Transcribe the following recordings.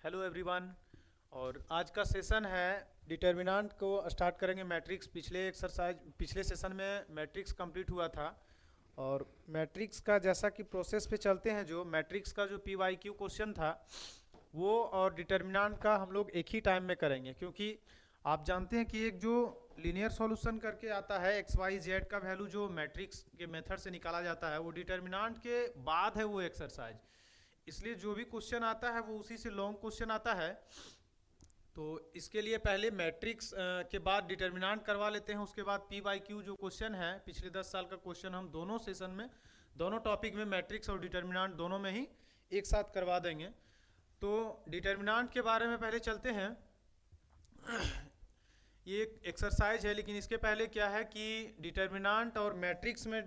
Hello everyone. और आज का सेशन है डिटर्मिनेंट को स्टार्ट करेंगे मैट्रिक्स। पिछले सेशन में मैट्रिक्स कंप्लीट हुआ था और मैट्रिक्स का जैसा कि प्रोसेस पे चलते हैं, जो मैट्रिक्स का जो पी वाई क्यू क्वेश्चन था वो और डिटर्मिनेंट का हम लोग एक ही टाइम में करेंगे, क्योंकि आप जानते हैं कि एक जो लीनियर सॉल्यूशन करके आता है एक्स वाई जेड का वैल्यू जो मैट्रिक्स के मेथड से निकाला जाता है वो डिटर्मिनेंट के बाद है वो एक्सरसाइज। इसलिए जो भी क्वेश्चन आता है वो उसी से लॉन्ग क्वेश्चन आता है। तो इसके लिए पहले मैट्रिक्स के बाद डिटर्मिनेंट करवा लेते हैं, उसके बाद पी वाई क्यू जो क्वेश्चन है पिछले 10 साल का क्वेश्चन हम दोनों सेशन में दोनों टॉपिक में मैट्रिक्स और डिटर्मिनेंट दोनों में ही एक साथ करवा देंगे। तो डिटर्मिनेंट के बारे में पहले चलते हैं। ये एक एक्सरसाइज है, लेकिन इसके पहले क्या है कि डिटर्मिनेंट और मैट्रिक्स में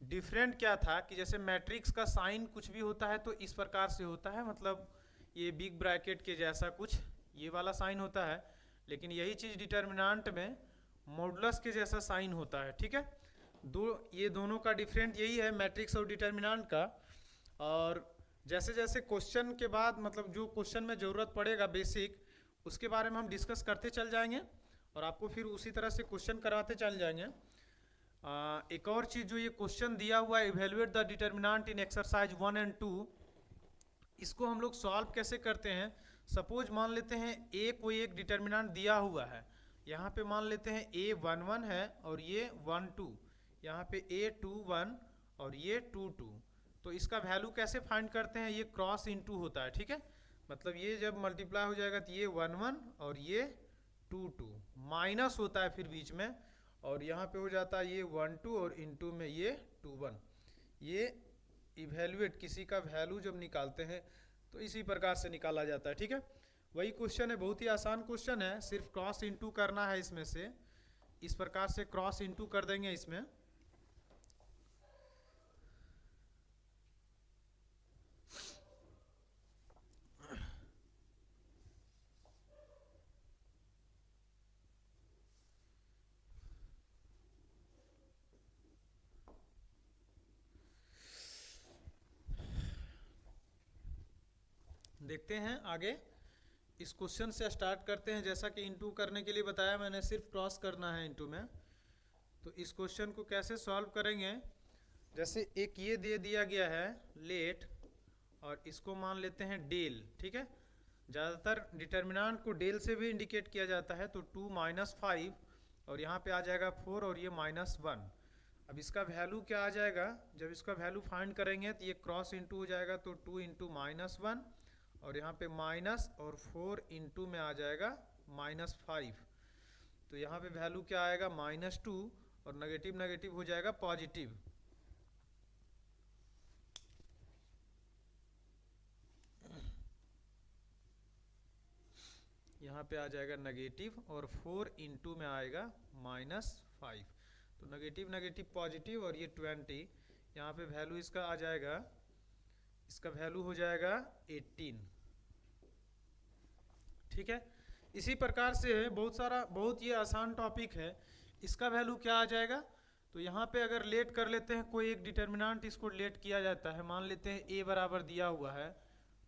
डिफरेंट क्या था कि जैसे मैट्रिक्स का साइन कुछ भी होता है तो इस प्रकार से होता है, मतलब ये बिग ब्रैकेट के जैसा कुछ ये वाला साइन होता है, लेकिन यही चीज़ डिटर्मिनेंट में मॉडुलस के जैसा साइन होता है। ठीक है, ये दोनों का डिफरेंट यही है मैट्रिक्स और डिटर्मिनेंट का। और जैसे जैसे क्वेश्चन के बाद मतलब जो क्वेश्चन में ज़रूरत पड़ेगा बेसिक, उसके बारे में हम डिस्कस करते चल जाएंगे और आपको फिर उसी तरह से क्वेश्चन कराते चल जाएंगे। एक और चीज़ जो ये क्वेश्चन दिया हुआ है, evaluate the determinant in exercise 1 और 2, इसको हम लोग सॉल्व कैसे करते हैं। सपोज मान लेते हैं ए कोई एक डिटर्मिनेंट दिया हुआ है, यहाँ पे मान लेते हैं ए 1 1 है और ये 1 2, यहाँ पे ए 2 1 और ये 2 2। तो इसका वैल्यू कैसे फाइंड करते हैं, ये क्रॉस इनटू होता है। ठीक है, मतलब ये जब मल्टीप्लाई हो जाएगा तो ये 1 1 और ये 2 2, माइनस होता है फिर बीच में, और यहाँ पे हो जाता है ये 1 2 और इनटू में ये 2 1। ये इवेल्युएट किसी का वैल्यू जब निकालते हैं तो इसी प्रकार से निकाला जाता है। ठीक है, वही क्वेश्चन है, बहुत ही आसान क्वेश्चन है, सिर्फ क्रॉस इनटू करना है इसमें से। इस प्रकार से क्रॉस इनटू कर देंगे इसमें। देखते हैं आगे, इस क्वेश्चन से स्टार्ट करते हैं। जैसा कि इनटू करने के लिए बताया मैंने, सिर्फ क्रॉस करना है इनटू में। तो इस क्वेश्चन को कैसे सॉल्व करेंगे, जैसे एक ये दे दिया गया है लेट और इसको मान लेते हैं डेल। ठीक है, ज़्यादातर डिटर्मिनेंट को डेल से भी इंडिकेट किया जाता है। तो 2 -5 और यहाँ पे आ जाएगा 4 और ये -1। अब इसका वैल्यू क्या आ जाएगा, जब इसका वैल्यू फाइंड करेंगे तो ये क्रॉस इनटू हो जाएगा, तो 2 इंटू -1 और यहाँ पे माइनस और 4 इंटू में आ जाएगा -5। तो यहाँ पे वैल्यू क्या आएगा -2 और नेगेटिव नेगेटिव हो जाएगा पॉजिटिव। यहाँ पे आ जाएगा नेगेटिव और 4 इंटू में आएगा -5। तो नेगेटिव नेगेटिव पॉजिटिव और ये 20, यहाँ पे वैल्यू इसका आ जाएगा, इसका वैल्यू हो जाएगा 18। ठीक है, इसी प्रकार से बहुत ये आसान टॉपिक है। इसका वैल्यू क्या आ जाएगा, तो यहाँ पे अगर लेट कर लेते हैं कोई एक डिटर्मिनेंट, इसको लेट किया जाता है। मान लेते हैं ए बराबर दिया हुआ है,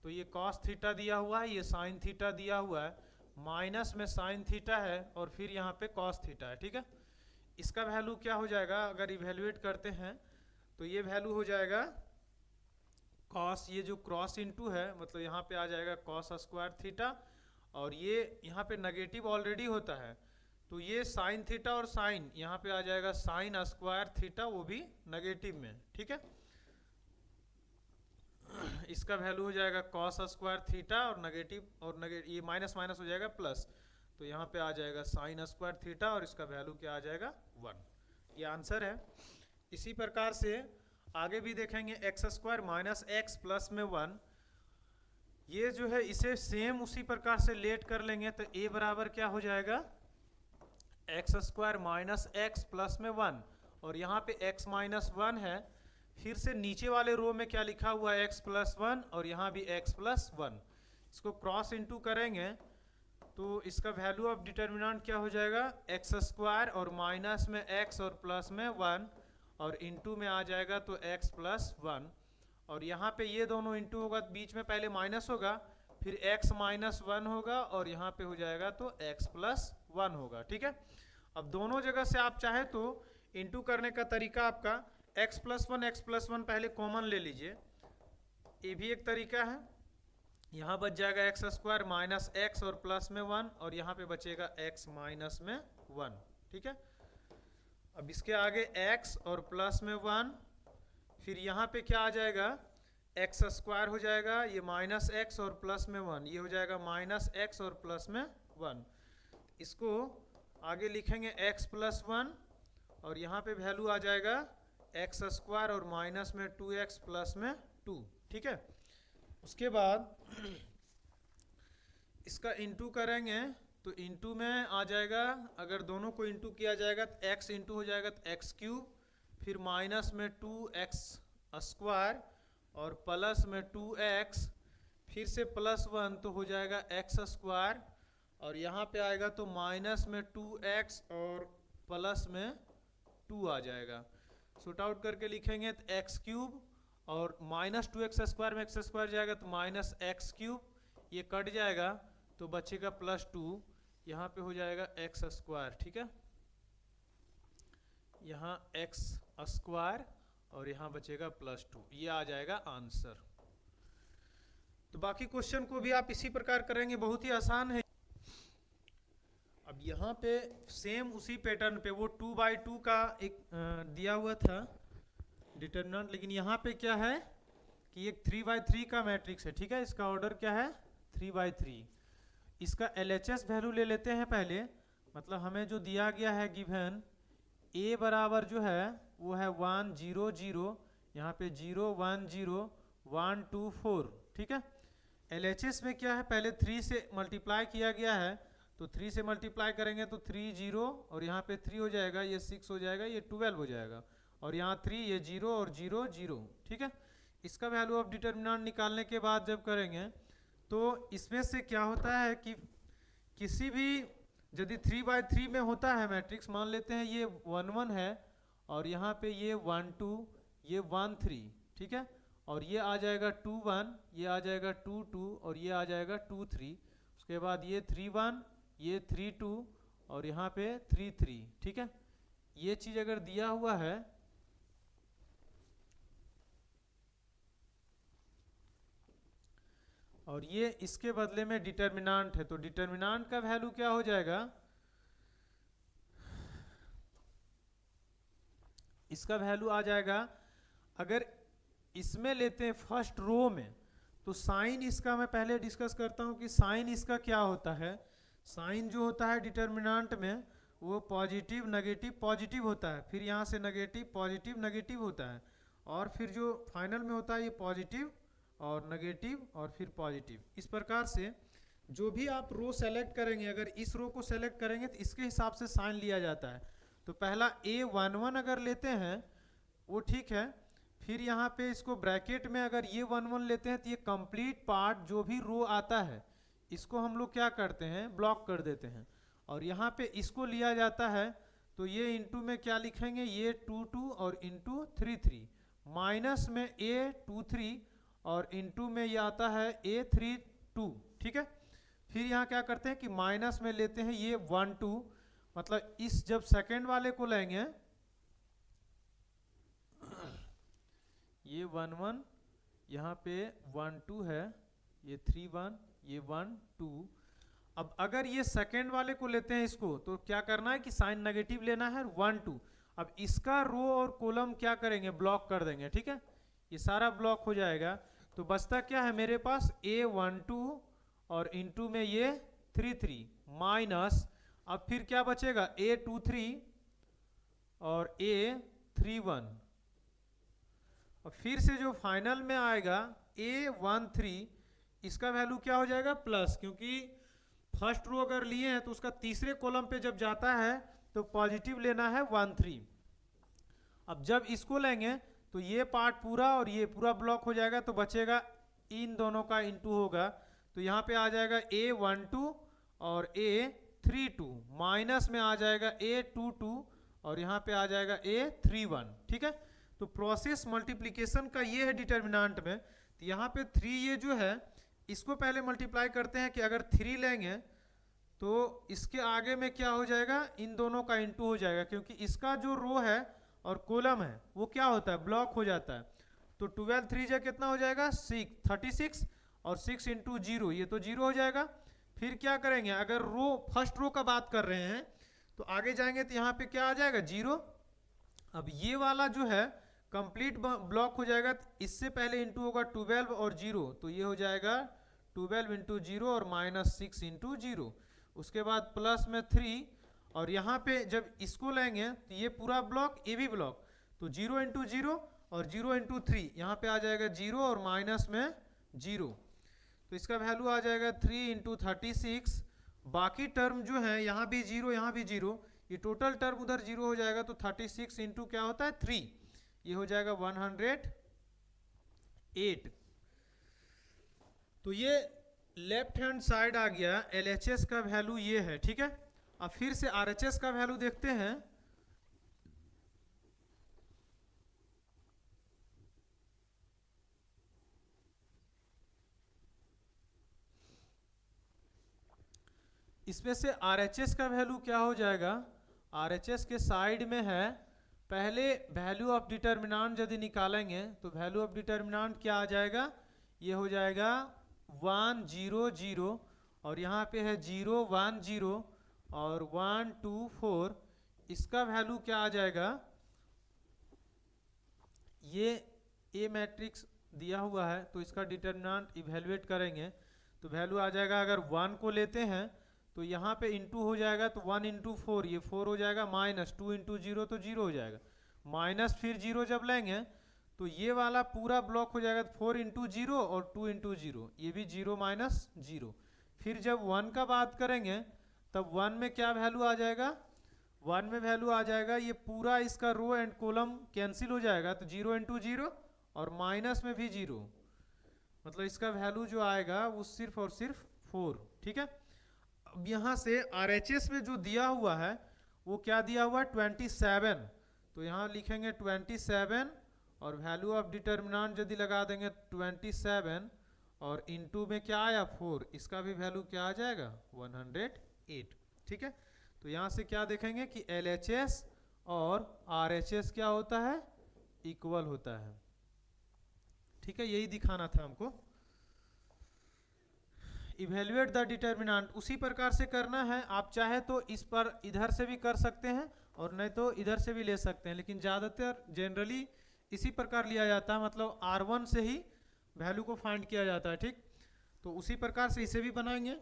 तो ये कॉस थीटा दिया हुआ है, ये साइन थीटा दिया हुआ है, माइनस में साइन थीटा है और फिर यहाँ पे कॉस थीटा है। ठीक है, इसका वैल्यू क्या हो जाएगा, अगर इवेल्युएट करते हैं तो ये वैल्यू हो जाएगा कॉस, ये जो क्रॉस इनटू है मतलब यहाँ पे आ जाएगा कॉस स्क्वायर थीटा, और ये यहाँ पे नेगेटिव ऑलरेडी होता है तो ये साइन थीटा और साइन यहाँ पे आ जाएगा साइन स्क्वायर थीटा, वो भी नेगेटिव में। ठीक है, इसका वैल्यू हो जाएगा कॉस स्क्वायर थीटा और नेगेटिव ये माइनस माइनस हो जाएगा प्लस, तो यहाँ पे आ जाएगा साइन स्क्वायर थीटा और इसका वैल्यू क्या आ जाएगा 1। ये आंसर है। इसी प्रकार से आगे भी देखेंगे, x square minus x plus में 1, ये जो है इसे सेम उसी प्रकार से लेट कर लेंगे तो ए बराबर क्या हो जाएगा x square minus x plus में 1, और यहाँ पे x -1 है, फिर से नीचे वाले रो में क्या लिखा हुआ है x+1 और यहाँ भी x+1। इसको क्रॉस इनटू करेंगे तो इसका वैल्यू ऑफ डिटर्मिनेंट क्या हो जाएगा एक्स स्क्वायर और माइनस में x और प्लस में 1 और इनटू में आ जाएगा तो x+1, और यहाँ पे ये दोनों इंटू होगा तो बीच में पहले माइनस होगा, फिर x माइनस 1 होगा और यहाँ पे हो जाएगा तो x प्लस 1 होगा, ठीक है। अब दोनों जगह से आप चाहे तो इंटू करने का तरीका आपका x प्लस 1 पहले कॉमन ले लीजिए, ये भी एक तरीका है। यहाँ बच जाएगा एक्स स्क्वायर माइनस एक्स और प्लस में 1, और यहाँ पे बचेगा x माइनस में 1, ठीक है। अब इसके आगे x और प्लस में 1, फिर यहाँ पे क्या आ जाएगा, एक्स स्क्वायर हो जाएगा, ये माइनस एक्स और प्लस में 1, ये हो जाएगा माइनस एक्स और प्लस में 1। इसको आगे लिखेंगे x प्लस 1, और यहाँ पे वैल्यू आ जाएगा एक्स स्क्वायर और माइनस में 2x प्लस में 2, ठीक है। उसके बाद इसका इंटू करेंगे तो इंटू में आ जाएगा, अगर दोनों को इंटू किया जाएगा तो x इंटू हो जाएगा तो एक्स क्यूब, फिर माइनस में 2x स्क्वायर और प्लस में 2x, फिर से प्लस 1 तो हो जाएगा x स्क्वायर, और यहाँ पे आएगा तो माइनस में 2x और प्लस में 2 आ जाएगा। शॉर्ट आउट करके लिखेंगे तो एक्स क्यूब और माइनस 2x स्क्वायर में x स्क्वायर जाएगा तो माइनस एक्स क्यूब, ये कट जाएगा तो बचेगा प्लस 2, यहाँ पे हो जाएगा x स्क्वायर, ठीक है। यहाँ x स्क्वायर और यहाँ बचेगा प्लस 2, ये आ जाएगा आंसर। तो बाकी क्वेश्चन को भी आप इसी प्रकार करेंगे, बहुत ही आसान है। अब यहाँ पे सेम उसी पैटर्न पे वो 2/2 का एक दिया हुआ था डिटरमिनेंट, लेकिन यहाँ पे क्या है कि एक 3/3 का मैट्रिक्स है, ठीक है। इसका ऑर्डर क्या है 3/3। इसका LHS वैल्यू ले लेते हैं पहले, मतलब हमें जो दिया गया है गिवन A बराबर जो है वो है 1 0 0, यहाँ पे 0 1 0 1 2 4, ठीक है। LHS में क्या है, पहले 3 से मल्टीप्लाई किया गया है, तो 3 से मल्टीप्लाई करेंगे तो 3 0 और यहाँ पे 3 हो जाएगा, ये 6 हो जाएगा, ये 12 हो जाएगा, और यहाँ 3, ये 0 और 0 0, ठीक है। इसका वैल्यू ऑफ डिटरमिनेंट निकालने के बाद जब करेंगे तो इसमें से क्या होता है कि किसी भी यदि 3/3 में होता है मैट्रिक्स, मान लेते हैं ये 1 1 है और यहाँ पे ये 1 2, ये 1 3, ठीक है, और ये आ जाएगा 2 1, ये आ जाएगा 2 2 और ये आ जाएगा 2 3, उसके बाद ये 3 1, ये 3 2 और यहाँ पे 3 3, ठीक है। ये चीज अगर दिया हुआ है और ये इसके बदले में डिटरमिनेंट है, तो डिटरमिनेंट का वैल्यू क्या हो जाएगा, इसका वैल्यू आ जाएगा, अगर इसमें लेते हैं फर्स्ट रो में तो साइन इसका मैं पहले डिस्कस करता हूं कि साइन इसका क्या होता है। साइन जो होता है डिटरमिनेंट में वो पॉजिटिव नेगेटिव पॉजिटिव होता है, फिर यहाँ से नेगेटिव पॉजिटिव नेगेटिव होता है, और फिर जो फाइनल में होता है ये पॉजिटिव और नेगेटिव और फिर पॉजिटिव। इस प्रकार से जो भी आप रो सेलेक्ट करेंगे, अगर इस रो को सेलेक्ट करेंगे तो इसके हिसाब से साइन लिया जाता है। तो पहला A11 अगर लेते हैं वो ठीक है, फिर यहाँ पे इसको ब्रैकेट में अगर ये 1 1 लेते हैं तो ये कंप्लीट पार्ट जो भी रो आता है इसको हम लोग क्या करते हैं, ब्लॉक कर देते हैं, और यहाँ पे इसको लिया जाता है तो ये इंटू में क्या लिखेंगे, ये 2 2 और इंटू 3 3, माइनस में A23 और इंटू में ये आता है A32, ठीक है। फिर यहाँ क्या करते हैं कि माइनस में लेते हैं ये 1 2, मतलब इस जब सेकेंड वाले को लेंगे ये 1 1, यहाँ पे 1 2 है, ये 3 1, ये 1 2। अब अगर ये सेकेंड वाले को लेते हैं इसको, तो क्या करना है कि साइन नेगेटिव लेना है 1 2। अब इसका रो और कॉलम क्या करेंगे, ब्लॉक कर देंगे, ठीक है, ये सारा ब्लॉक हो जाएगा। तो बचता क्या है मेरे पास A12 और इंटू में ये 3 3 माइनस, अब फिर क्या बचेगा A23 और A31, और फिर से जो फाइनल में आएगा A13, इसका वैल्यू क्या हो जाएगा प्लस, क्योंकि फर्स्ट रो अगर लिए हैं तो उसका तीसरे कॉलम पे जब जाता है तो पॉजिटिव लेना है 1 3। अब जब इसको लेंगे तो ये पार्ट पूरा और ये पूरा ब्लॉक हो जाएगा, तो बचेगा इन दोनों का इंटू होगा, तो यहाँ पे आ जाएगा A12 और A32, माइनस में आ जाएगा A22 और यहाँ पे आ जाएगा A31, ठीक है। तो प्रोसेस मल्टीप्लिकेशन का ये है डिटरमिनेंट में, तो यहाँ पे 3 ये जो है इसको पहले मल्टीप्लाई करते हैं कि अगर 3 लेंगे तो इसके आगे में क्या हो जाएगा, इन दोनों का इंटू हो जाएगा, क्योंकि इसका जो रो है और कॉलम है वो क्या होता है, ब्लॉक हो जाता है। तो 12 3 जा कितना हो जाएगा 36 और 6 इंटू 0 ये तो 0 हो जाएगा। फिर क्या करेंगे, अगर रो फर्स्ट रो का बात कर रहे हैं तो आगे जाएंगे तो यहाँ पे क्या आ जाएगा 0। अब ये वाला जो है कंप्लीट ब्लॉक हो जाएगा, तो इससे पहले इंटू होगा 12 और 0, तो ये हो जाएगा 12 इंटू 0 और -6 इंटू 0। उसके बाद प्लस में 3 और यहाँ पे जब इसको लेंगे तो ये पूरा ब्लॉक, ये भी ब्लॉक, तो 0 इंटू 0 और 0 इंटू 3 यहाँ पे आ जाएगा 0 और माइनस में 0, तो इसका वैल्यू आ जाएगा 3 इंटू 36। बाकी टर्म जो है यहाँ भी 0 यहाँ भी 0, ये टोटल टर्म उधर 0 हो जाएगा, तो 36 इंटू क्या होता है 3, ये हो जाएगा 108। तो ये लेफ्ट हैंड साइड आ गया, LHS का वैल्यू ये है, ठीक है। अब फिर से RHS का वैल्यू देखते हैं। इसमें से RHS का वैल्यू क्या हो जाएगा, RHS के साइड में है, पहले वैल्यू ऑफ डिटर्मिनेंट यदि निकालेंगे तो वैल्यू ऑफ डिटर्मिनेंट क्या आ जाएगा, ये हो जाएगा 1 0 0 और यहाँ पे है 0 1 0 और 1 2 4। इसका वैल्यू क्या आ जाएगा, ये ए मैट्रिक्स दिया हुआ है तो इसका डिटर्मिनेंट इवेल्युएट करेंगे तो वैल्यू आ जाएगा, अगर 1 को लेते हैं तो यहाँ पे इंटू हो जाएगा, तो 1 इंटू 4 ये 4 हो जाएगा, माइनस 2 इंटू 0 तो 0 हो जाएगा, माइनस फिर 0 जब लेंगे तो ये वाला पूरा ब्लॉक हो जाएगा, 4 इंटू 0 और 2 इंटू 0 ये भी 0 माइनस 0। फिर जब 1 का बात करेंगे तब 1 में क्या वैल्यू आ जाएगा, 1 में वैल्यू आ जाएगा, ये पूरा इसका रो एंड कॉलम कैंसिल हो जाएगा, तो 0 इंटू 0 और माइनस में भी 0, मतलब इसका वैल्यू जो आएगा वो सिर्फ और सिर्फ 4, ठीक है। अब यहाँ से RHS में जो दिया हुआ है वो क्या दिया हुआ है 27, तो यहाँ लिखेंगे 27 और वैल्यू ऑफ डिटर्मिनेंट यदि लगा देंगे 27 और इनटू में क्या आया 4, इसका भी वैल्यू क्या आ जाएगा 108, ठीक है। तो यहाँ से क्या देखेंगे कि LHS और RHS क्या होता है, इक्वल होता है, ठीक है, यही दिखाना था हमको। इवेल्युएट द डिटर्मिनेंट उसी प्रकार से करना है, आप चाहे तो इस पर इधर से भी कर सकते हैं और नहीं तो इधर से भी ले सकते हैं, लेकिन ज़्यादातर जनरली इसी प्रकार लिया जाता है, मतलब R1 से ही वैल्यू को फाइंड किया जाता है, ठीक। तो उसी प्रकार से इसे भी बनाएंगे।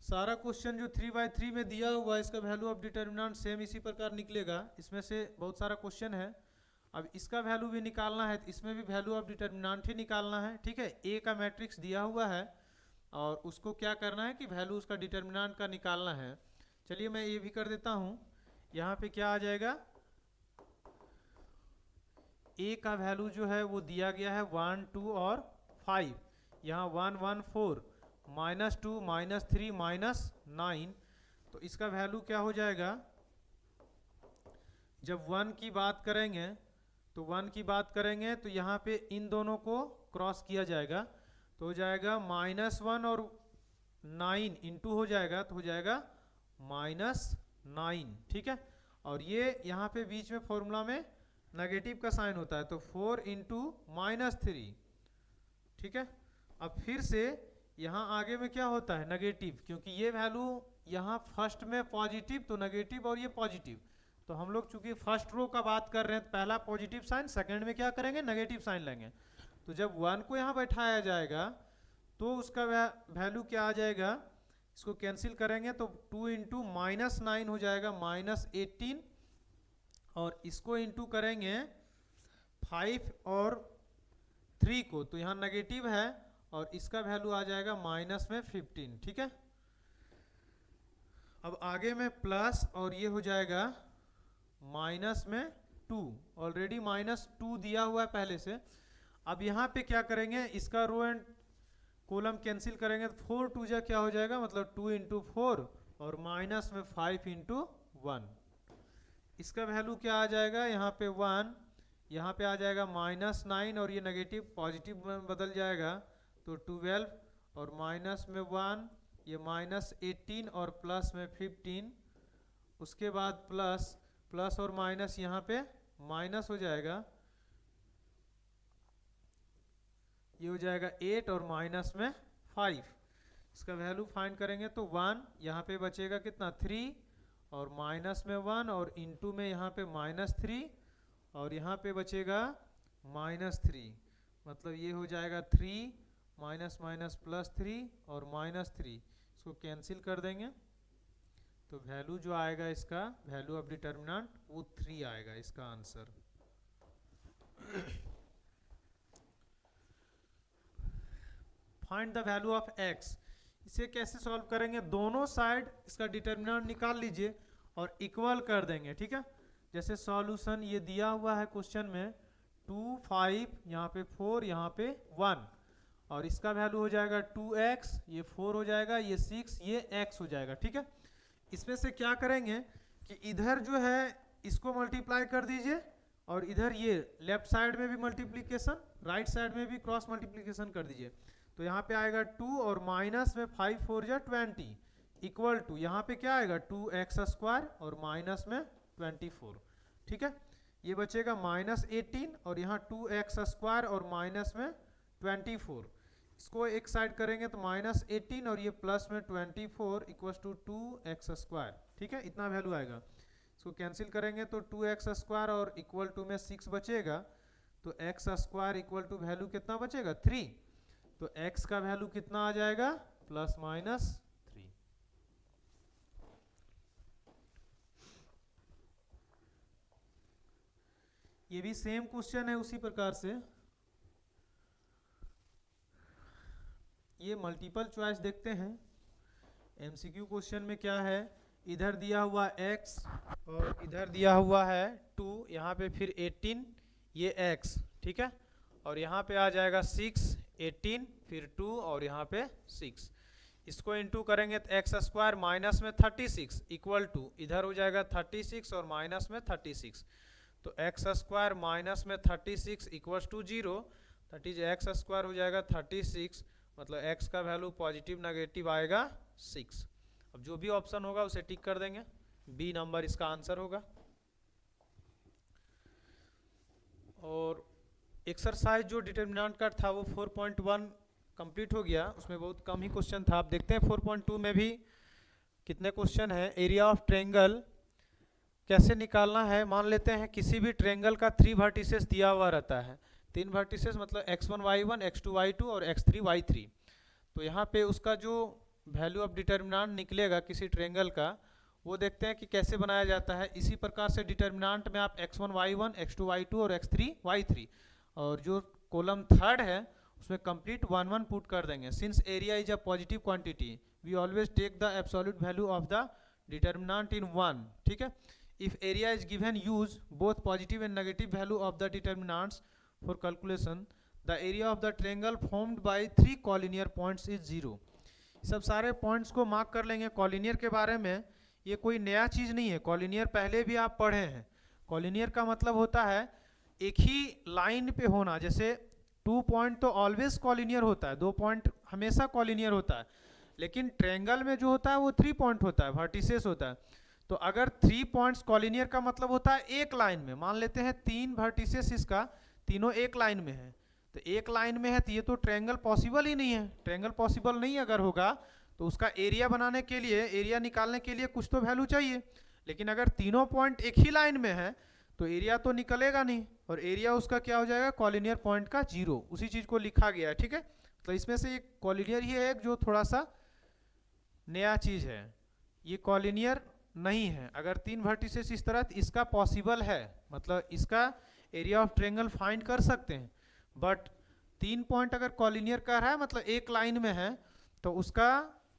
सारा क्वेश्चन जो 3/3 में दिया हुआ है इसका वैल्यू ऑफ डिटर्मिनेंट सेम इसी प्रकार निकलेगा, इसमें से बहुत सारा क्वेश्चन है। अब इसका वैल्यू भी निकालना है तो इसमें भी वैल्यू ऑफ डिटर्मिनेंट ही निकालना है, ठीक है। ए का मैट्रिक्स दिया हुआ है और उसको क्या करना है कि वैल्यू उसका डिटर्मिनेंट का निकालना है। चलिए मैं ये भी कर देता हूँ, यहाँ पे क्या आ जाएगा, ए का वैल्यू जो है वो दिया गया है 1 2 और 5, यहाँ 1 1 4 -2 -3 -9, तो इसका वैल्यू क्या हो जाएगा, जब 1 की बात करेंगे तो 1 की बात करेंगे तो यहाँ पे इन दोनों को क्रॉस किया जाएगा तो हो जाएगा -1 और 9 इंटू हो जाएगा तो हो जाएगा -9, ठीक है। और ये यहाँ पे बीच में फॉर्मूला में नेगेटिव का साइन होता है तो 4 इंटू -3, ठीक है। अब फिर से यहाँ आगे में क्या होता है नेगेटिव, क्योंकि ये वैल्यू यहाँ फर्स्ट में पॉजिटिव तो नेगेटिव और ये पॉजिटिव, तो हम लोग चूंकि फर्स्ट रो का बात कर रहे हैं पहला पॉजिटिव साइन, सेकंड में क्या करेंगे नेगेटिव साइन लेंगे, तो जब 1 को यहाँ बैठाया जाएगा तो उसका वैल्यू क्या आ जाएगा, इसको कैंसिल करेंगे तो 2 इंटू -9 हो जाएगा -18 और इसको इंटू करेंगे 5 और 3 को तो यहाँ नेगेटिव है और इसका वैल्यू आ जाएगा माइनस में 15, ठीक है। अब आगे में प्लस और ये हो जाएगा माइनस में 2, ऑलरेडी -2 दिया हुआ है पहले से। अब यहाँ पे क्या करेंगे, इसका रो एंड कॉलम कैंसिल करेंगे तो 4 2 जा क्या हो जाएगा, मतलब 2 इंटू 4 और माइनस में 5 इंटू 1, इसका वैल्यू क्या आ जाएगा, यहाँ पे 1, यहाँ पे आ जाएगा -9 और ये नेगेटिव पॉजिटिव में बदल जाएगा तो 12 और माइनस में 1, ये -18 और प्लस में 15, उसके बाद प्लस और माइनस यहाँ पे माइनस हो जाएगा, ये हो जाएगा 8 और माइनस में 5। इसका वैल्यू फाइंड करेंगे तो 1 यहाँ पे बचेगा कितना 3 और माइनस में 1 और इनटू में यहाँ पे -3 और यहाँ पे बचेगा -3, मतलब ये हो जाएगा 3 माइनस माइनस +3 और -3, इसको कैंसिल कर देंगे तो वैल्यू जो आएगा इसका वैल्यू ऑफ डिटर्मिनेंट वो 3 आएगा इसका answer. Find the value of x, इसे कैसे सॉल्व करेंगे, दोनों साइड इसका डिटर्मिनेंट निकाल लीजिए और इक्वल कर देंगे, ठीक है। जैसे सॉल्यूशन ये दिया हुआ है क्वेश्चन में 2, 5, यहाँ पे 4, यहाँ पे 1 और इसका वैल्यू हो जाएगा 2x, ये 4 हो जाएगा, ये 6, ये x हो जाएगा, ठीक है। इसमें से क्या करेंगे कि इधर जो है इसको मल्टीप्लाई कर दीजिए और इधर ये लेफ्ट साइड में भी मल्टीप्लीकेशन, राइट साइड में भी क्रॉस मल्टीप्लीकेशन कर दीजिए तो यहाँ पे आएगा 2 और माइनस में 5 4 जा 20 इक्वल टू यहाँ पे क्या आएगा 2x² और माइनस में 24, ठीक है। ये बचेगा -18 और यहाँ 2x² और माइनस में 24, इसको एक साइड करेंगे तो -18 और ये प्लस में 24 इक्वल्स टू 2x², ठीक है, इतना वैल्यू आएगा। इसको कैंसिल करेंगे तो 2x² और इक्वल टू में 6 बचेगा तो x² इक्वल टू वैल्यू कितना बचेगा 3, तो x का वैल्यू कितना आ जाएगा +-3। ये भी सेम क्वेश्चन है उसी प्रकार से, ये मल्टीपल चॉइस देखते हैं। एमसीक्यू क्वेश्चन में क्या है, इधर दिया हुआ x और इधर दिया हुआ है 2, यहाँ पे फिर 18 ये x, ठीक है, और यहाँ पे आ जाएगा 6, 18 फिर 2 और यहाँ पे 6, इसको इनटू करेंगे तो x² माइनस में 36 इक्वल टू इधर हो जाएगा 36 और माइनस में 36, तो x² माइनस में 36 equals to 0, that is x² हो जाएगा 36, मतलब x का वैल्यू पॉजिटिव नेगेटिव आएगा 6। अब जो भी ऑप्शन होगा उसे टिक कर देंगे, बी नंबर इसका आंसर होगा। और एक्सरसाइज जो डिटर्मिनेंट का था वो 4.1 कंप्लीट हो गया, उसमें बहुत कम ही क्वेश्चन था। आप देखते हैं 4.2 में भी कितने क्वेश्चन है। एरिया ऑफ ट्रायंगल कैसे निकालना है, मान लेते हैं किसी भी ट्रायंगल का 3 वर्टिसेस दिया हुआ रहता है, 3 वर्टिसेस मतलब x1 y1 x2 y2 और x3 y3, तो यहाँ पे उसका जो वैल्यू ऑफ डिटर्मिनेंट निकलेगा किसी ट्रायंगल का वो देखते हैं कि कैसे बनाया जाता है। इसी प्रकार से डिटर्मिनेंट में आप x1 y1 x2 y2 और x3 y3 और जो कॉलम थर्ड है उसमें कंप्लीट 1 1 पुट कर देंगे। Since area is a positive quantity we always take the absolute value of the determinant in 1, ठीक है। If area is given use both positive and negative value of the determinants for calculation, the area of the triangle formed by 3 collinear points is 0। सब सारे points को mark कर लेंगे। Collinear के बारे में ये कोई नया चीज़ नहीं है, कॉलिनियर पहले भी आप पढ़े हैं। कॉलिनियर का मतलब होता है एक ही लाइन पे होना, जैसे 2 पॉइंट तो ऑलवेज कॉलिनियर होता है, 2 पॉइंट हमेशा कॉलिनियर होता है, लेकिन ट्रायंगल में जो होता है वो 3 पॉइंट होता है, वर्टिसेस होता है। तो अगर 3 पॉइंट्स कॉलिनियर का मतलब होता है एक लाइन में, मान लेते हैं 3 वर्टिसेस इसका तीनों एक लाइन में है, तो एक लाइन में है तो ये तो ट्रायंगल पॉसिबल ही नहीं है। ट्रायंगल पॉसिबल नहीं अगर होगा तो उसका एरिया बनाने के लिए, एरिया निकालने के लिए कुछ तो वैल्यू चाहिए, लेकिन अगर तीनों पॉइंट एक ही लाइन में है तो एरिया तो निकलेगा नहीं, और एरिया उसका क्या हो जाएगा कॉलिनियर पॉइंट का 0, उसी चीज़ को लिखा गया है, ठीक है। तो इसमें से एक कॉलिनियर ही है एक जो थोड़ा सा नया चीज़ है, ये कॉलिनियर नहीं है। अगर 3 वर्टिसेस इस तरह इसका पॉसिबल है, मतलब इसका एरिया ऑफ ट्रायंगल फाइंड कर सकते हैं, बट 3 पॉइंट अगर कॉलिनियर का है मतलब एक लाइन में है तो उसका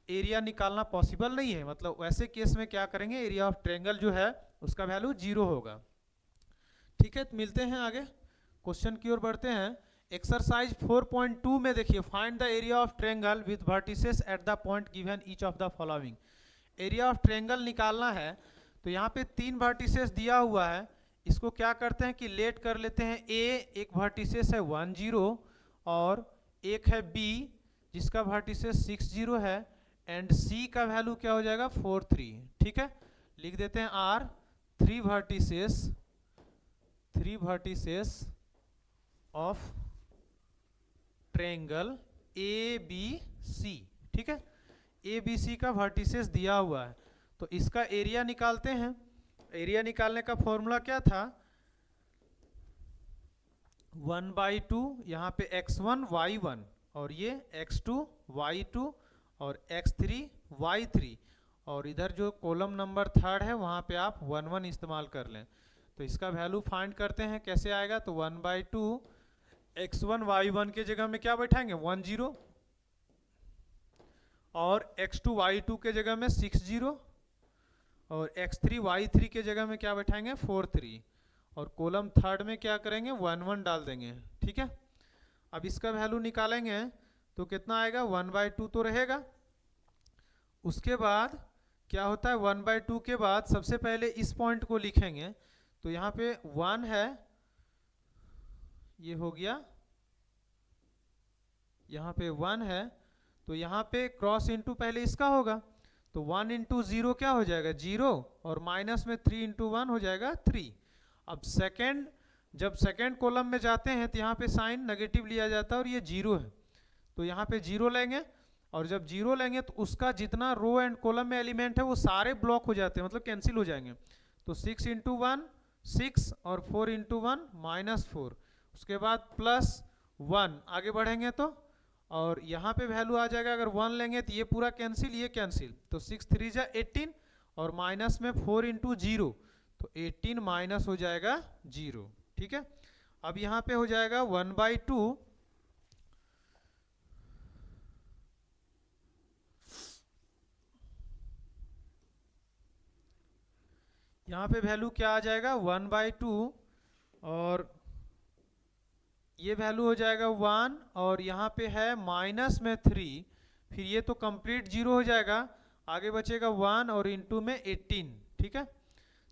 एरिया निकालना पॉसिबल नहीं है। मतलब वैसे केस में क्या करेंगे, एरिया ऑफ ट्रायंगल जो है उसका वैल्यू 0 होगा, ठीक है। तो मिलते हैं आगे, क्वेश्चन की ओर बढ़ते हैं। एक्सरसाइज 4.2 में देखिए, find the area of triangle with vertices at the point given each of the following. Area of triangle निकालना है तो यहाँ पे 3 वर्टिसेस दिया हुआ है, इसको क्या करते हैं कि लेट कर लेते हैं ए, एक वर्टिसेस है 1 0 और एक है बी जिसका वर्टिसेस 6 0 है, एंड सी का वैल्यू क्या हो जाएगा 4 3। ठीक है, लिख देते हैं are three vertices of triangle A B C. ठीक है, ए बी सी का वर्टिसेस दिया हुआ है, तो इसका एरिया निकालते हैं। एरिया निकालने का फॉर्मूला क्या था, 1/2 यहाँ पे x1 y1 और ये x2 y2 और x3 y3, और इधर जो कॉलम नंबर थर्ड है वहाँ पे आप 1 1 इस्तेमाल कर लें। तो इसका वैल्यू फाइंड करते हैं, कैसे आएगा, तो 1/2 x1 y1 के जगह में क्या बैठाएंगे 1 0 और x2 y2 के जगह में 6 0 और x3 y3 के जगह में क्या बैठाएंगे 4 3 और कॉलम थर्ड में क्या करेंगे 1 1 डाल देंगे। ठीक है, अब इसका वैल्यू निकालेंगे तो कितना आएगा 1/2 तो रहेगा। उसके बाद क्या होता है 1/2 के बाद सबसे पहले इस पॉइंट को लिखेंगे, तो यहाँ पे 1 है, ये हो गया, यहाँ पे 1 है, तो यहाँ पे क्रॉस इनटू पहले इसका होगा, तो 1 इंटू 0 क्या हो जाएगा 0 और माइनस में 3 इंटू 1 हो जाएगा 3। अब जब सेकेंड कॉलम में जाते हैं तो यहाँ पे साइन नेगेटिव लिया जाता है और ये 0 है, तो यहाँ पे 0 लेंगे, और जब 0 लेंगे तो उसका जितना रो एंड कॉलम में एलिमेंट है वो सारे ब्लॉक हो जाते हैं, मतलब कैंसिल हो जाएंगे। तो 6 इंटू 1 6 और 4 इंटू 1 -4, उसके बाद +1 आगे बढ़ेंगे तो, और यहाँ पे वैल्यू आ जाएगा, अगर 1 लेंगे तो ये पूरा कैंसिल, ये कैंसिल, तो 6 3 जा 18 और माइनस में 4 इंटू 0, तो 18 माइनस हो जाएगा 0। ठीक है, अब यहाँ पे हो जाएगा 1/2 यहाँ पे वैल्यू क्या आ जाएगा 1/2 और ये वैल्यू हो जाएगा 1 और यहाँ पे है माइनस में 3, फिर ये तो कंप्लीट 0 हो जाएगा, आगे बचेगा 1 और इंटू में 18। ठीक है,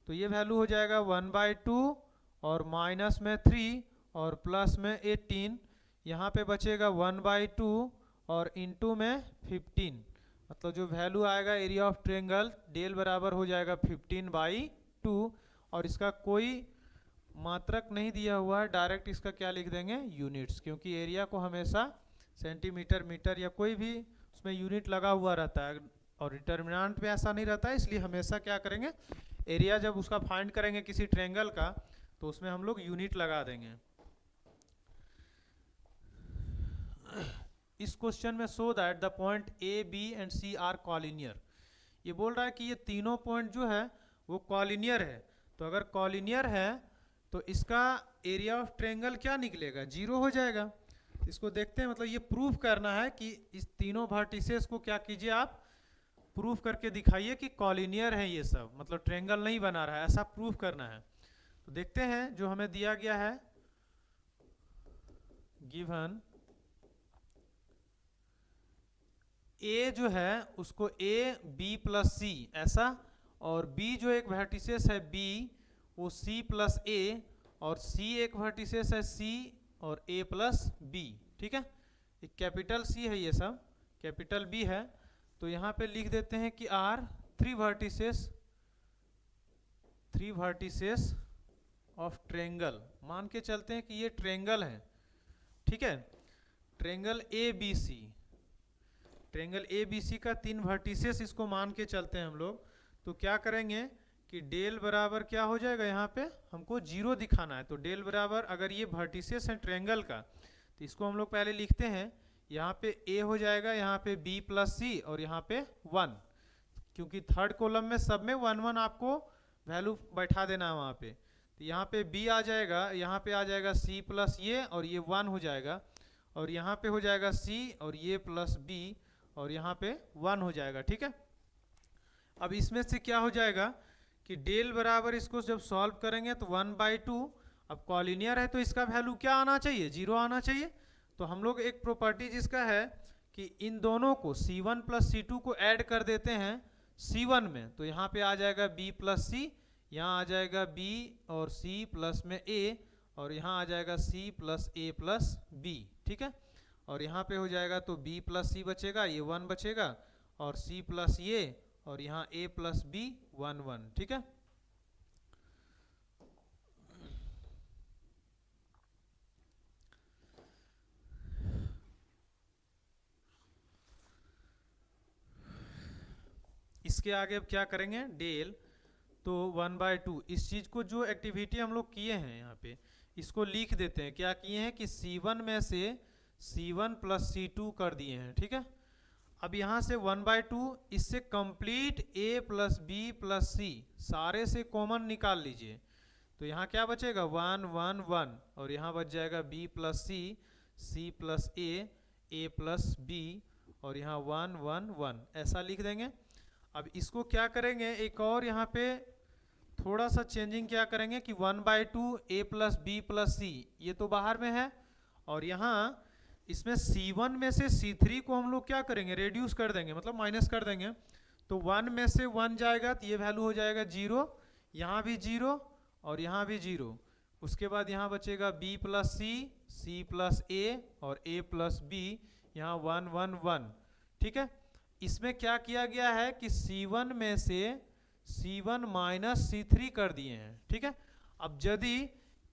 तो ये वैल्यू हो जाएगा 1/2 और माइनस में 3 और प्लस में 18, यहाँ पे बचेगा 1/2 और इंटू में 15, मतलब जो वैल्यू आएगा एरिया ऑफ ट्रायंगल डेल बराबर हो जाएगा 15/2, और इसका कोई मात्रक नहीं दिया हुआ है, डायरेक्ट इसका क्या लिख देंगे यूनिट्स, क्योंकि एरिया को हमेशा सेंटीमीटर मीटर या कोई भी उसमें यूनिट लगा हुआ रहता है, और डिटर्मिनेंट में ऐसा नहीं रहता है, इसलिए हमेशा क्या करेंगे एरिया जब उसका फाइंड करेंगे किसी ट्रायंगल का तो उसमें हम लोग यूनिट लगा देंगे। इस क्वेश्चन में show that the point A B and C are collinear, ये बोल रहा है कि ये तीनों पॉइंट जो है वो कॉलिनियर है, तो अगर कॉलिनियर है तो इसका एरिया ऑफ ट्रायंगल क्या निकलेगा 0 हो जाएगा। इसको देखते हैं, मतलब ये प्रूफ करना है कि इस तीनों वर्टिसेस को क्या कीजिए आप प्रूफ करके दिखाइए कि कॉलिनियर है ये सब, मतलब ट्रायंगल नहीं बना रहा है, ऐसा प्रूफ करना है। तो देखते हैं जो हमें दिया गया है, गिवन ए जो है उसको ए बी प्लस सी ऐसा, और बी जो एक वर्टिसेस है बी वो सी प्लस ए, और सी एक वर्टिसेस है सी और ए प्लस बी। ठीक है, एक कैपिटल सी है, ये सब कैपिटल बी है, तो यहाँ पे लिख देते हैं कि are three vertices of triangle, मान के चलते हैं कि ये ट्रायंगल है। ठीक है, triangle A B C, triangle A B C का 3 वर्टिसेस इसको मान के चलते हैं हम लोग, तो क्या करेंगे कि डेल बराबर क्या हो जाएगा, यहाँ पे हमको 0 दिखाना है, तो डेल बराबर अगर ये वर्टिसेस है ट्रायंगल का तो इसको हम लोग पहले लिखते हैं, यहाँ पे ए हो जाएगा, यहाँ पे बी प्लस सी और यहाँ पे 1, क्योंकि थर्ड कॉलम में सब में 1 1 आपको वैल्यू बैठा देना है वहाँ पे, तो यहाँ पे बी आ जाएगा, यहाँ पे आ जाएगा सी प्लस ये और ये 1 हो जाएगा, और यहाँ पे हो जाएगा सी और ये प्लस बी और यहाँ पे 1 हो जाएगा। ठीक है, अब इसमें से क्या हो जाएगा कि डेल बराबर इसको जब सॉल्व करेंगे तो 1/2, अब कॉलिनियर है तो इसका वैल्यू क्या आना चाहिए 0 आना चाहिए, तो हम लोग एक प्रॉपर्टी जिसका है कि इन दोनों को C1 प्लस C2 को ऐड कर देते हैं C1 में, तो यहाँ पे आ जाएगा B प्लस C, यहाँ आ जाएगा बी और सी प्लस में ए, और यहाँ आ जाएगा सी प्लस ए प्लस बी, ठीक है। और यहाँ पे हो जाएगा तो b प्लस सी बचेगा, ये 1 बचेगा, और c प्लस ये, और यहाँ a प्लस बी 1 1, ठीक है। इसके आगे अब क्या करेंगे, डेल, तो 1/2 इस चीज को, जो एक्टिविटी हम लोग किए हैं यहाँ पे, इसको लिख देते हैं। क्या किए हैं कि C1 में से C1 प्लस C2 कर दिए हैं, ठीक है। अब यहाँ से 1/2 इससे complete A plus B plus C सारे से कॉमन निकाल लीजिए, तो यहाँ क्या बचेगा 1 1 1, और यहाँ बच जाएगा b प्लस सी प्लस ए प्लस बी, और यहाँ 1 1 1, ऐसा लिख देंगे। अब इसको क्या करेंगे, एक और यहाँ पे थोड़ा सा चेंजिंग क्या करेंगे कि 1/2 a प्लस बी प्लस सी, ये तो बाहर में है, और यहाँ इसमें C1 में से C3 को हम लोग क्या करेंगे, रेड्यूस कर देंगे, मतलब माइनस कर देंगे। तो 1 में से 1 जाएगा तो ये वैल्यू हो जाएगा 0, यहाँ भी 0 और यहाँ भी 0। उसके बाद यहाँ बचेगा b प्लस सी प्लस ए और a प्लस बी, यहाँ 1 1 1, ठीक है। इसमें क्या किया गया है कि C1 में से C1 माइनस C3 कर दिए हैं, ठीक है। अब यदि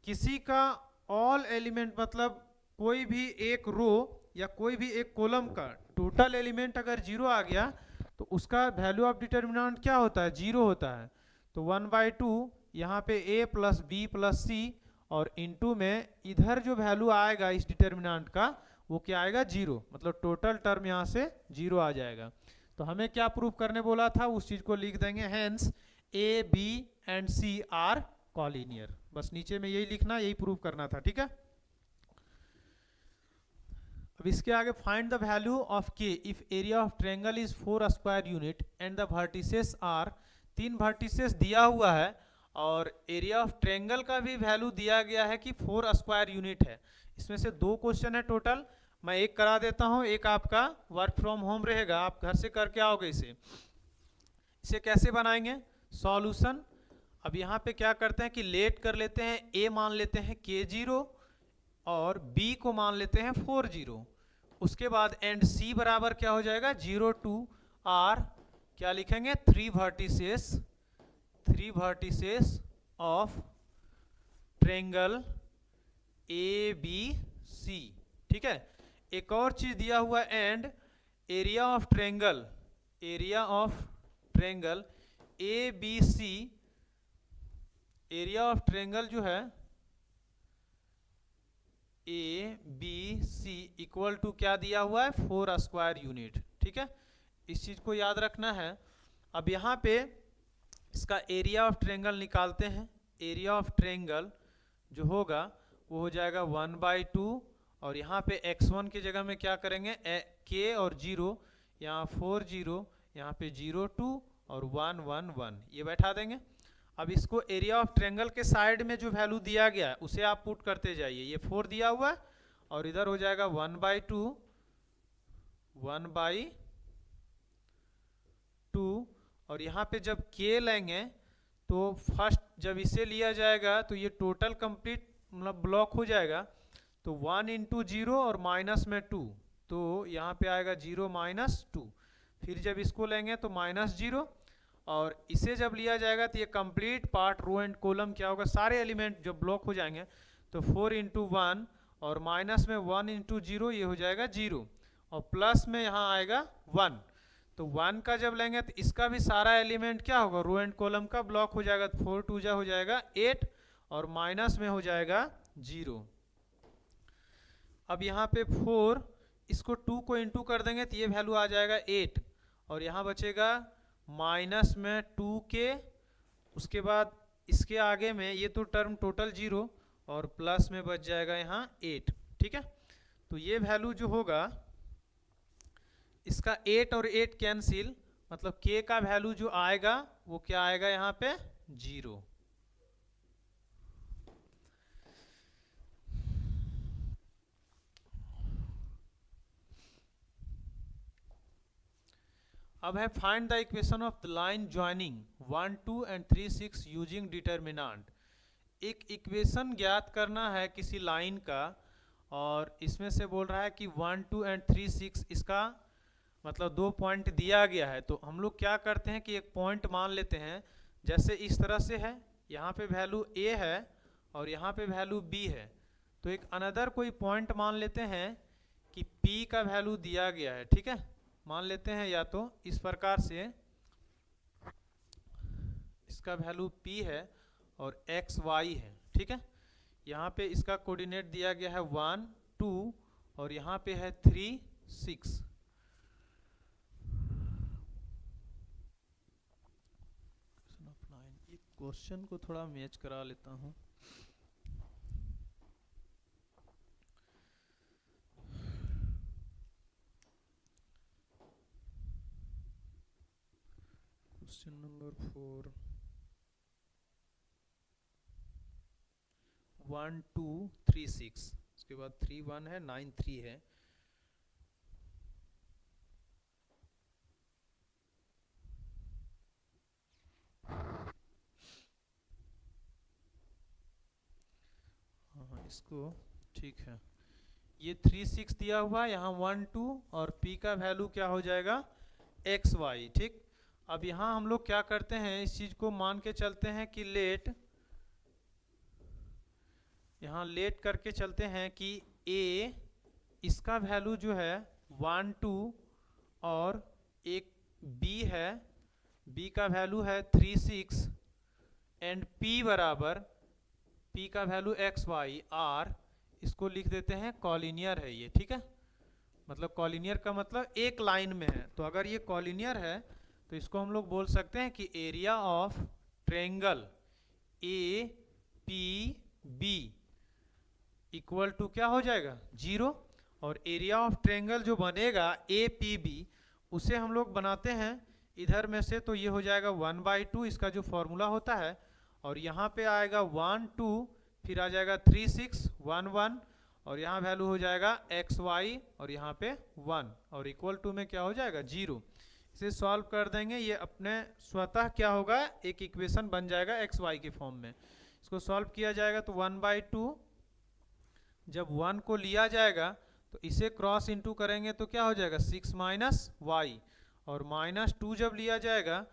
किसी का ऑल एलिमेंट, मतलब कोई भी एक रो या कोई भी एक कॉलम का टोटल एलिमेंट अगर 0 आ गया, तो उसका वैल्यू ऑफ डिटर्मिनेंट क्या होता है, 0 होता है। तो 1/2 यहाँ पे a प्लस बी प्लस सी, और इनटू में इधर जो वैल्यू आएगा इस डिटर्मिनेंट का, वो क्या आएगा 0, मतलब टोटल टर्म यहाँ से 0 आ जाएगा। तो हमें क्या प्रूफ करने बोला था, उस चीज को लिख देंगे, hence a b and c are collinear. बस नीचे में यही लिखना, यही प्रूफ करना था, ठीक है। अब इसके आगे find the value of k if area of triangle is 4 square unit and the vertices are, 3 vertices दिया हुआ है, और एरिया ऑफ ट्रायंगल का भी वैल्यू दिया गया है कि 4 स्क्वायर यूनिट है। इसमें से 2 क्वेश्चन है टोटल, मैं एक करा देता हूं, एक आपका वर्क फ्रॉम होम रहेगा, आप घर से करके आओगे। इसे कैसे बनाएंगे, सॉल्यूशन। अब यहाँ पे क्या करते हैं कि लेट कर लेते हैं, a मान लेते हैं k0 और b को मान लेते हैं 40। उसके बाद एंड c बराबर क्या हो जाएगा 0 2 r, क्या लिखेंगे 3 वर्टिसेस ऑफ ट्रायंगल ABC, ठीक है। एक और चीज दिया हुआ and area of triangle ABC, area of triangle जो है ABC इक्वल टू क्या दिया हुआ है 4 स्क्वायर यूनिट, ठीक है। इस चीज को याद रखना है। अब यहाँ पे इसका एरिया ऑफ ट्रायंगल निकालते हैं। एरिया ऑफ ट्रायंगल जो होगा वो हो जाएगा 1/2, और यहाँ पे x1 की जगह में क्या करेंगे, k और 0, यहाँ 4 0, यहाँ पे 0 2 और 1 1 1, ये बैठा देंगे। अब इसको एरिया ऑफ ट्रायंगल के साइड में जो वैल्यू दिया गया है उसे आप पुट करते जाइए। ये 4 दिया हुआ है, और इधर हो जाएगा 1/2, और यहाँ पे जब k लेंगे तो फर्स्ट जब इसे लिया जाएगा तो ये टोटल कंप्लीट मतलब ब्लॉक हो जाएगा। तो 1 × 0 और माइनस में 2, तो यहाँ पे आएगा 0 -2। फिर जब इसको लेंगे तो -0, और इसे जब लिया जाएगा तो ये complete part row and column क्या होगा, सारे एलिमेंट जब ब्लॉक हो जाएंगे तो 4 × 1 और माइनस में 1 × 0, ये हो जाएगा 0, और प्लस में यहाँ आएगा 1। तो 1 का जब लेंगे तो इसका भी सारा एलिमेंट क्या होगा, रो एंड कॉलम का ब्लॉक हो जाएगा। 4 2 जा हो जाएगा 8, और माइनस में हो जाएगा 0। अब यहाँ पे 4, इसको 2 को इंटू कर देंगे तो ये वैल्यू आ जाएगा 8, और यहाँ बचेगा माइनस में 2k। उसके बाद इसके आगे में ये तो टर्म टोटल 0, और प्लस में बच जाएगा यहाँ 8, ठीक है। तो ये वैल्यू जो होगा इसका 8 और 8 कैंसिल, मतलब k का वैल्यू जो आएगा वो क्या आएगा यहाँ पे 0। अब है find the equation of the line joining 1 2 and 3 6 using determinant. एक इक्वेशन ज्ञात करना है किसी लाइन का, और इसमें से बोल रहा है कि 1 2 एंड 3 6 इसका मतलब 2 पॉइंट दिया गया है। तो हम लोग क्या करते हैं कि एक पॉइंट मान लेते हैं, जैसे इस तरह से है, यहाँ पे वैल्यू a है और यहाँ पे वैल्यू b है। तो एक अनदर कोई पॉइंट मान लेते हैं कि p का वैल्यू दिया गया है, ठीक है। मान लेते हैं या तो इस प्रकार से, इसका वैल्यू p है और x y है, ठीक है। यहाँ पे इसका कोऑर्डिनेट दिया गया है 1 2 और यहाँ पे है 3 6। एक क्वेश्चन को थोड़ा मैच करा लेता हूँ। क्वेश्चन नंबर 4 1 2 3 6, उसके बाद 3 1 है, 9 3 है। हाँ इसको ठीक है, ये 3 6 दिया हुआ, यहाँ 1 2 और p का वैल्यू क्या हो जाएगा x y, ठीक। अब यहाँ हम लोग क्या करते हैं, इस चीज को मान के चलते हैं कि लेट, यहाँ लेट करके चलते हैं कि a इसका वैल्यू जो है 1 2 और एक b है, b का वैल्यू है 3 6 एंड p बराबर, p का वैल्यू x y r, इसको लिख देते हैं कॉलिनियर है ये, ठीक है। मतलब कॉलिनियर का मतलब एक लाइन में है। तो अगर ये कॉलिनियर है तो इसको हम लोग बोल सकते हैं कि area of triangle A P B equal to क्या हो जाएगा 0। और एरिया ऑफ ट्रायंगल जो बनेगा ए पी बी, उसे हम लोग बनाते हैं इधर में से, तो ये हो जाएगा 1/2 इसका जो फॉर्मूला होता है, और यहाँ पे आएगा 1 2, फिर आ जाएगा 3 6 1 1 और यहाँ वैल्यू हो जाएगा एक्स वाई और यहाँ पे 1 और इक्वल टू में क्या हो जाएगा 0। इसे सॉल्व कर देंगे, ये अपने स्वतः क्या होगा एक इक्वेशन बन जाएगा एक्स वाई के फॉर्म में। इसको सॉल्व किया जाएगा तो 1/2, जब 1 को लिया जाएगा तो इसे क्रॉस इंटू करेंगे तो क्या हो जाएगा 6 माइनस वाई, और -2 जब लिया जाएगा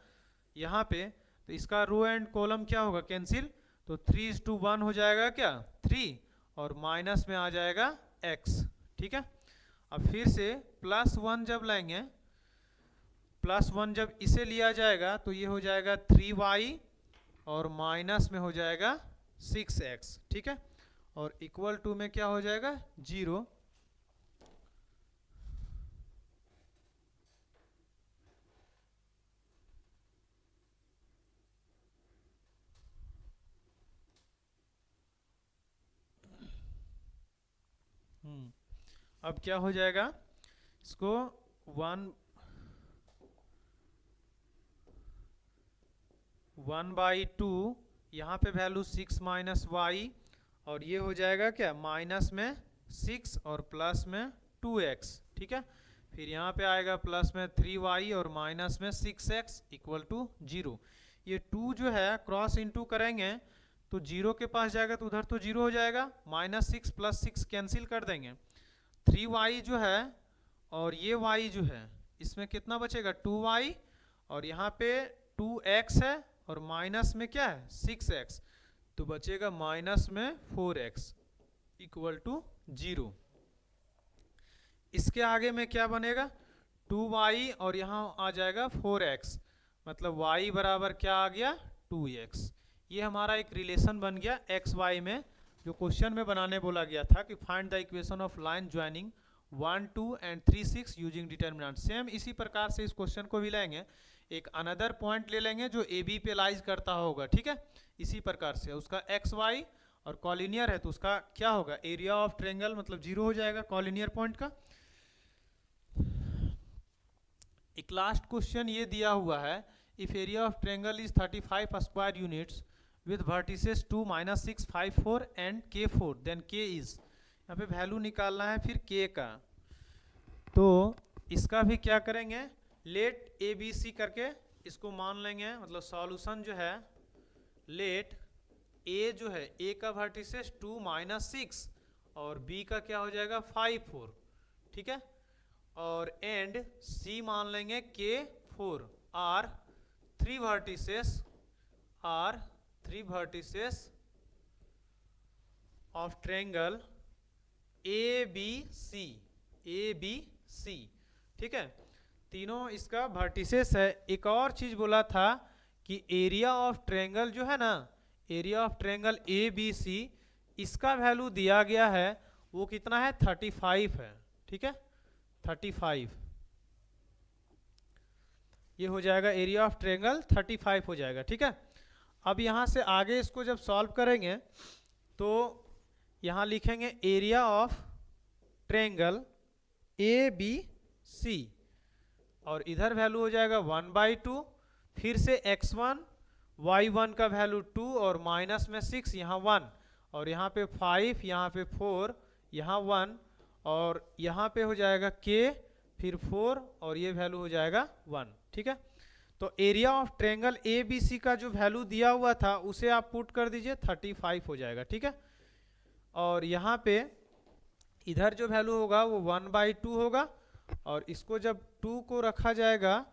यहाँ पे तो इसका रो एंड कॉलम क्या होगा कैंसिल, तो 3:1 हो जाएगा क्या 3 और माइनस में आ जाएगा x, ठीक है। अब फिर से +1 जब लेंगे, +1 जब इसे लिया जाएगा तो ये हो जाएगा 3y और माइनस में हो जाएगा 6x, ठीक है। और इक्वल टू में क्या हो जाएगा 0। अब क्या हो जाएगा, इसको 1/2, यहाँ पे वैल्यू 6 माइनस वाई और ये हो जाएगा क्या माइनस में 6 और प्लस में 2x, ठीक है। फिर यहाँ पे आएगा प्लस में 3y और माइनस में 6x इक्वल टू 0। ये 2 जो है क्रॉस इंटू करेंगे तो 0 के पास जाएगा तो उधर तो 0 हो जाएगा, -6 + 6 कैंसिल कर देंगे, 3y जो है और ये y जो है इसमें कितना बचेगा 2y और यहाँ पे 2x है और माइनस में क्या है 6x, तो बचेगा माइनस में 4x इक्वल टू 0। इसके आगे में क्या बनेगा 2y और यहाँ आ जाएगा 4x, मतलब y बराबर क्या आ गया 2x। ये हमारा एक रिलेशन बन गया एक्स वाई में, जो क्वेश्चन में बनाने बोला गया था कि find the equation of line joining 1 2 and 3 6 using determinant. Same इसी प्रकार से इस क्वेश्चन को भी लेंगे, एक अनदर पॉइंट ले लेंगे जो ए बी पे लाइज करता होगा, ठीक है। इसी प्रकार से उसका एक्स वाई और कॉलिनियर है तो उसका क्या होगा एरिया ऑफ ट्रायंगल मतलब 0 हो जाएगा कॉलिनियर पॉइंट का। एक लास्ट क्वेश्चन ये दिया हुआ है, if area of triangle is 35 square units with vertices 2 -6 5 4 and k4 then k is, यहाँ पे वैल्यू निकालना है फिर k का। तो इसका भी क्या करेंगे लेट ए बी सी करके इसको मान लेंगे, मतलब सॉल्यूशन जो है लेट ए जो है ए का वर्टिसेस 2 - 6 और बी का क्या हो जाएगा 5 4, ठीक है। और एंड सी मान लेंगे के 4 are 3 vertices of triangle A B C, ठीक है। तीनों इसका वर्टिसेस है। एक और चीज बोला था कि एरिया ऑफ ट्रायंगल जो है ना, area of triangle A B C, इसका वैल्यू दिया गया है, वो कितना है 35 है, ठीक है 35। ये हो जाएगा एरिया ऑफ ट्रायंगल 35 हो जाएगा, ठीक है। अब यहाँ से आगे इसको जब सॉल्व करेंगे तो यहाँ लिखेंगे area of triangle A B C और इधर वैल्यू हो जाएगा 1/2, फिर से x1 y1 का वैल्यू 2 और माइनस में 6 यहाँ 1 और यहाँ पे 5, यहाँ पे 4, यहाँ 1 और यहाँ पे हो जाएगा k फिर 4 और ये वैल्यू हो जाएगा 1, ठीक है। तो area of triangle A B C का जो वैल्यू दिया हुआ था उसे आप पुट कर दीजिए, 35 हो जाएगा, ठीक है। और यहाँ पे इधर जो वैल्यू होगा वो 1/2 होगा और इसको जब 2 को रखा जाएगा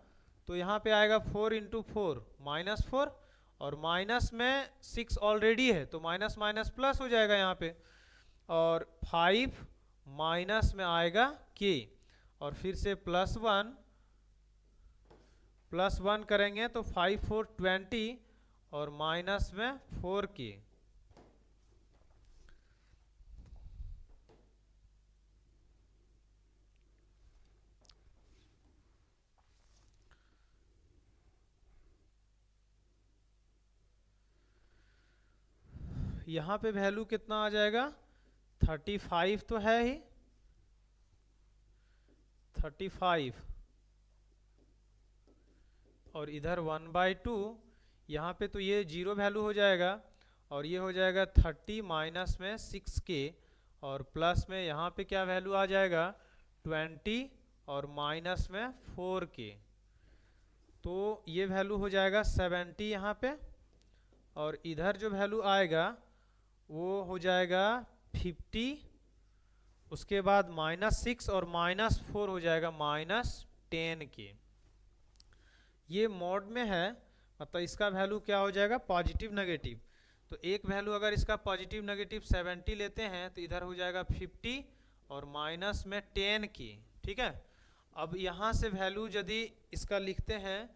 तो यहाँ पे आएगा 4 × 4 -4 और माइनस में 6 ऑलरेडी है तो माइनस माइनस प्लस हो जाएगा यहाँ पे और 5 माइनस में आएगा k और फिर से +1 करेंगे तो 5 4 20 और माइनस में 4k। यहाँ पे वैल्यू कितना आ जाएगा 35 तो है ही, 35 और इधर 1/2, यहाँ पे तो ये 0 वैल्यू हो जाएगा और ये हो जाएगा 30 माइनस में 6k और प्लस में यहाँ पे क्या वैल्यू आ जाएगा 20 और माइनस में 4k, तो ये वैल्यू हो जाएगा 70 यहाँ पे और इधर जो वैल्यू आएगा वो हो जाएगा 50, उसके बाद -6 और -4 हो जाएगा -10k। ये मोड में है, मतलब इसका वैल्यू क्या हो जाएगा पॉजिटिव नेगेटिव, तो एक वैल्यू अगर इसका पॉजिटिव नेगेटिव 70 लेते हैं तो इधर हो जाएगा 50 और माइनस में 10k, ठीक है। अब यहाँ से वैल्यू यदि इसका लिखते हैं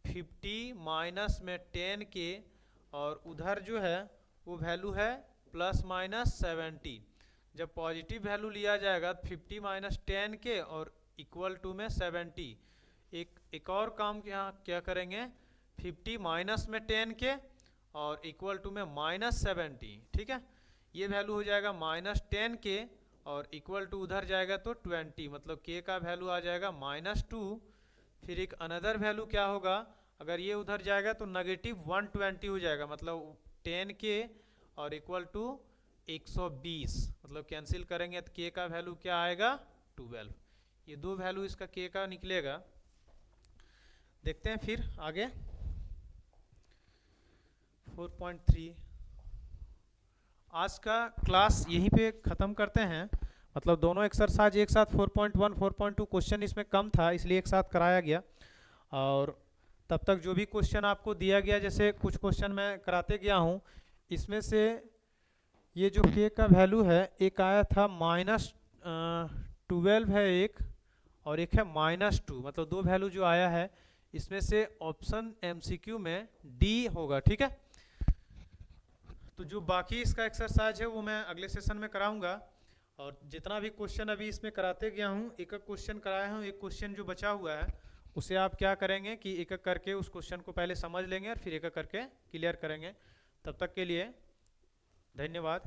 50 माइनस में 10k और उधर जो है वो वैल्यू है ±70, जब पॉजिटिव वैल्यू लिया जाएगा 50 माइनस 10k और इक्वल टू में 70। एक और काम यहाँ क्या करेंगे 50 माइनस में 10k और इक्वल टू में -70, ठीक है। ये वैल्यू हो जाएगा -10k और इक्वल टू उधर जाएगा तो 20, मतलब k का वैल्यू आ जाएगा -2। फिर एक अनदर वैल्यू क्या होगा, अगर ये उधर जाएगा तो -120 हो जाएगा, मतलब 10k और इक्वल टू 120, मतलब कैंसिल करेंगे तो k का वैल्यू क्या आएगा 12। ये दो वैल्यू इसका k का निकलेगा। देखते हैं फिर आगे 4.3। आज का क्लास यहीं पे ख़त्म करते हैं, मतलब दोनों एक्सरसाइज एक साथ 4.1 4.2 क्वेश्चन इसमें कम था इसलिए एक साथ कराया गया और तब तक जो भी क्वेश्चन आपको दिया गया, जैसे कुछ क्वेश्चन मैं कराते गया हूँ, इसमें से ये जो k का वैल्यू है एक आया था -12 है एक और एक है -2, मतलब दो वैल्यू जो आया है इसमें से ऑप्शन MCQ में D होगा, ठीक है। तो जो बाकी इसका एक्सरसाइज है वो मैं अगले सेशन में कराऊंगा और जितना भी क्वेश्चन अभी इसमें कराते गया हूँ, एक एक क्वेश्चन कराया हूँ, एक क्वेश्चन जो बचा हुआ है उसे आप क्या करेंगे कि एक एक करके उस क्वेश्चन को पहले समझ लेंगे और फिर एक एक करके क्लियर करेंगे। तब तक के लिए धन्यवाद।